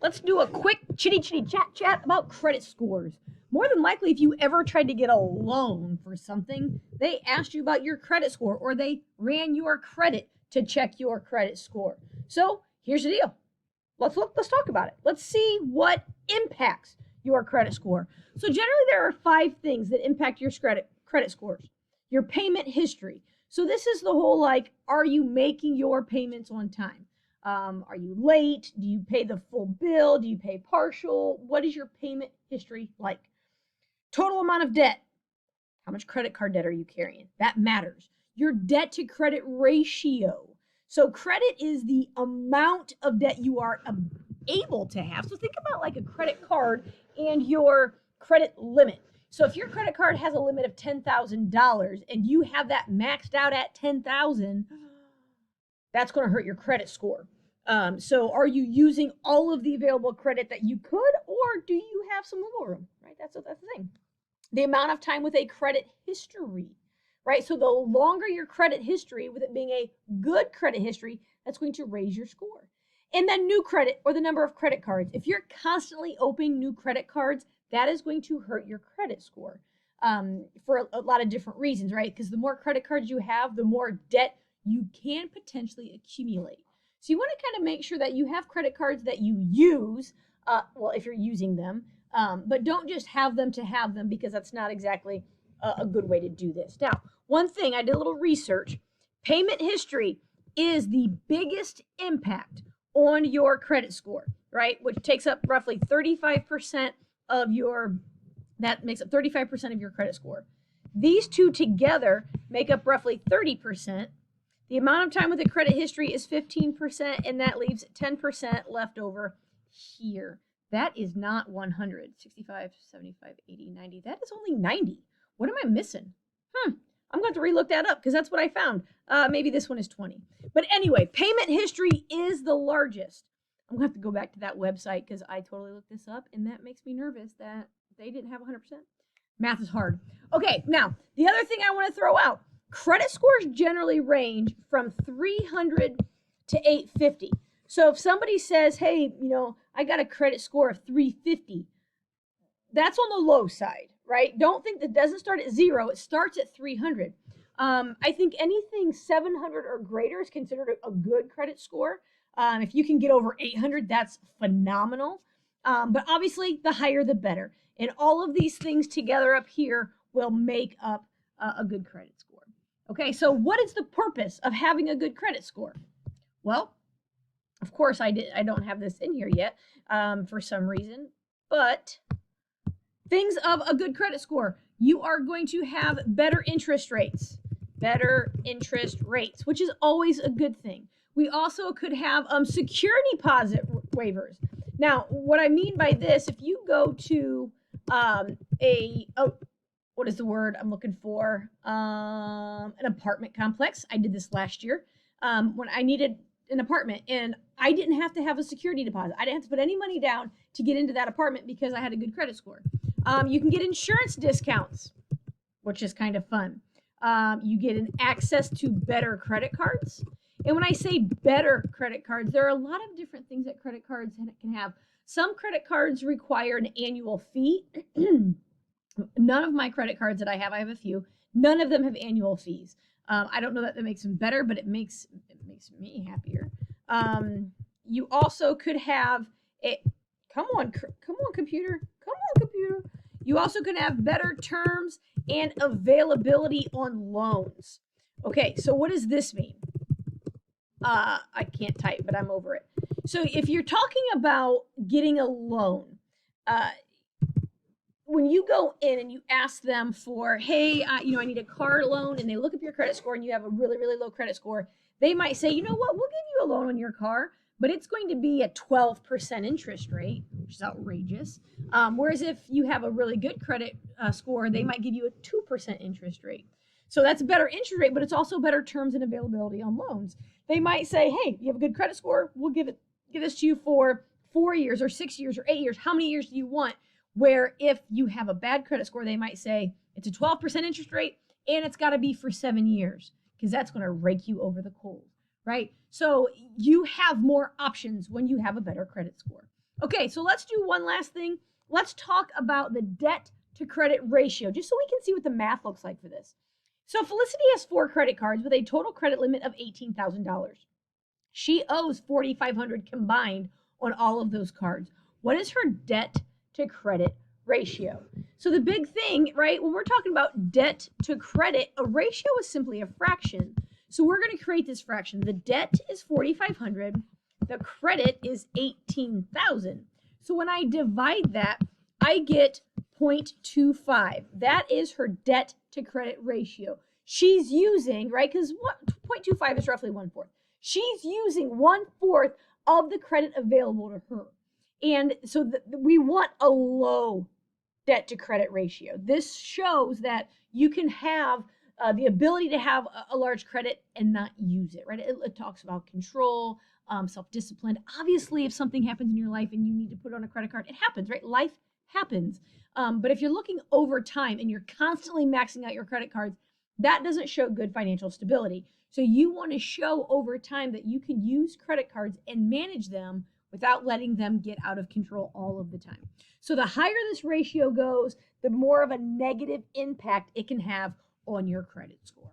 Let's do a quick chitty chat about credit scores. More than likely, if you ever tried to get a loan for something, they asked you about your credit score or they ran your credit to check your credit score. So here's the deal. Let's talk about it. Let's see what impacts your credit score. So generally, there are 5 things that impact your credit scores. Your payment history. So this is the whole like, are you making your payments on time? Are you late? Do you pay the full bill? Do you pay partial? What is your payment history like? Total amount of debt. How much credit card debt are you carrying? That matters. Your debt to credit ratio. So credit is the amount of debt you are able to have. So think about like a credit card and your credit limit. So if your credit card has a limit of $10,000 and you have that maxed out at $10,000, that's going to hurt your credit score. So are you using all of the available credit that you could, or do you have some wiggle room, right? That's the thing. The amount of time with a credit history, right? So the longer your credit history, with it being a good credit history, that's going to raise your score. And then new credit, or the number of credit cards. If you're constantly opening new credit cards, that is going to hurt your credit score for a lot of different reasons, right? Because the more credit cards you have, the more debt you can potentially accumulate. So you want to kind of make sure that you have credit cards that you use, well, if you're using them, but don't just have them to have them, because that's not exactly a good way to do this. Now, one thing, I did a little research. Payment history is the biggest impact on your credit score, right? Which takes up roughly 35% of that makes up 35% of your credit score. These two together make up roughly 30%. The amount of time with a credit history is 15%, and that leaves 10% left over here. That is not 100, 65, 75, 80, 90. That is only 90. What am I missing? I'm going to have to relook that up because that's what I found. Maybe this one is 20. But anyway, payment history is the largest. I'm going to have to go back to that website because I totally looked this up, and that makes me nervous that they didn't have 100%. Math is hard. Okay, now, the other thing I want to throw out. Credit scores generally range from 300 to 850. So if somebody says, hey, I got a credit score of 350, that's on the low side, right? Don't think that doesn't start at 0. It starts at 300. I think anything 700 or greater is considered a good credit score. If you can get over 800, that's phenomenal. But obviously, the higher, the better. And all of these things together up here will make up a good credit score. Okay, so what is the purpose of having a good credit score? Well, of course, I don't have this in here yet for some reason, but things of a good credit score. You are going to have better interest rates, which is always a good thing. We also could have security deposit waivers. Now, what I mean by this, if you go to what is the word I'm looking for? An apartment complex. I did this last year when I needed an apartment, and I didn't have to have a security deposit. I didn't have to put any money down to get into that apartment because I had a good credit score. You can get insurance discounts, which is kind of fun. You get an access to better credit cards. And when I say better credit cards, there are a lot of different things that credit cards can have. Some credit cards require an annual fee. None of my credit cards that I have a few, none of them have annual fees. I don't know that makes them better, but it makes me happier. You also could have come on computer. You also could have better terms and availability on loans. Okay, so what does this mean? I can't type, but I'm over it. So if you're talking about getting a loan, when you go in and you ask them for, hey, I need a car loan, and they look up your credit score and you have a really, really low credit score, they might say, you know what, we'll give you a loan on your car, but it's going to be a 12% interest rate, which is outrageous. Whereas if you have a really good credit score, they might give you a 2% interest rate. So that's a better interest rate, but it's also better terms and availability on loans. They might say, hey, you have a good credit score, we'll give this to you for 4 years or 6 years or 8 years. How many years do you want? Where if you have a bad credit score, they might say it's a 12% interest rate and it's got to be for 7 years, because that's going to rake you over the coals, right? So you have more options when you have a better credit score. Okay, so let's do one last thing. Let's talk about the debt to credit ratio, just so we can see what the math looks like for this. So Felicity has 4 credit cards with a total credit limit of $18,000. She owes $4,500 combined on all of those cards. What is her debt to credit ratio? So the big thing, right, when we're talking about debt to credit, a ratio is simply a fraction. So we're going to create this fraction. The debt is $4,500. The credit is $18,000. So when I divide that, I get 0.25. That is her debt to credit ratio. She's using, right, because 0.25 is roughly 1/4. She's using 1/4 of the credit available to her. And so we want a low debt to credit ratio. This shows that you can have the ability to have a large credit and not use it, right? It talks about control, self-discipline. Obviously, if something happens in your life and you need to put on a credit card, it happens, right? Life happens. But if you're looking over time and you're constantly maxing out your credit cards, that doesn't show good financial stability. So you want to show over time that you can use credit cards and manage them without letting them get out of control all of the time. So the higher this ratio goes, the more of a negative impact it can have on your credit score.